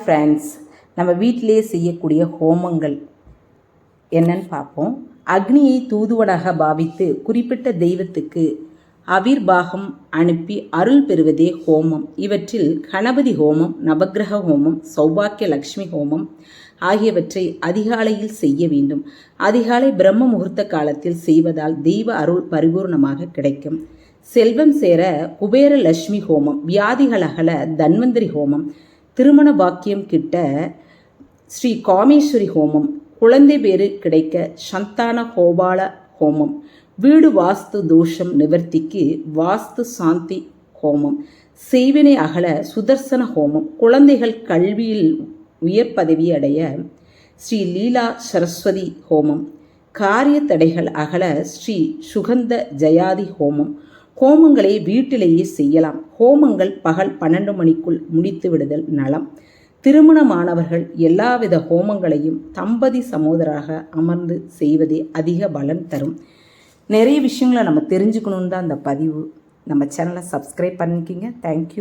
Friends, நம்ம வீட்டிலே செய்யக்கூடிய ஹோமங்கள் என்னன்னு பார்ப்போம். அக்னியை தூதுவனாக பாவித்து குறிப்பிட்ட தெய்வத்துக்கு அவிர்வாகம் அனுப்பி அருள் பெறுவதே ஹோமம். இவற்றில் கணபதி ஹோமம், நவக்கிரக ஹோமம், சௌபாக்கிய லக்ஷ்மி ஹோமம் ஆகியவற்றை அதிகாலையில் செய்ய வேண்டும். அதிகாலை பிரம்ம முகூர்த்த காலத்தில் செய்வதால் தெய்வ அருள் பரிபூர்ணமாக கிடைக்கும். செல்வம் சேர குபேர லட்சுமி ஹோமம், வியாதிகள் அகல தன்வந்திரி ஹோமம், திருமண பாக்கியம் கிட்ட ஸ்ரீ காமேஸ்வரி ஹோமம், குழந்தை பேரு கிடைக்க சந்தான கோபால ஹோமம், வீடு வாஸ்து தோஷம் நிவர்த்திக்கு வாஸ்து சாந்தி ஹோமம், செய்வினை அகல சுதர்சன ஹோமம், குழந்தைகள் கல்வியில் உயர் பதவி அடைய ஸ்ரீ லீலா சரஸ்வதி ஹோமம், காரிய தடைகள் அகல ஸ்ரீ சுகந்த ஜயாதி ஹோமம். ஹோமங்களை வீட்டிலேயே செய்யலாம். ஹோமங்கள் பகல் 12 மணிக்குள் முடித்து விடுதல் நலம். திருமணமானவர்கள் எல்லாவித ஹோமங்களையும் தம்பதி சமோதராக அமர்ந்து செய்வதே அதிக பலன் தரும். நிறைய விஷயங்களை நம்ம தெரிஞ்சுக்கணுன்னு தான் அந்த பதிவு. நம்ம சேனலை சப்ஸ்கிரைப் பண்ணிக்கிங்க. தேங்க்யூ.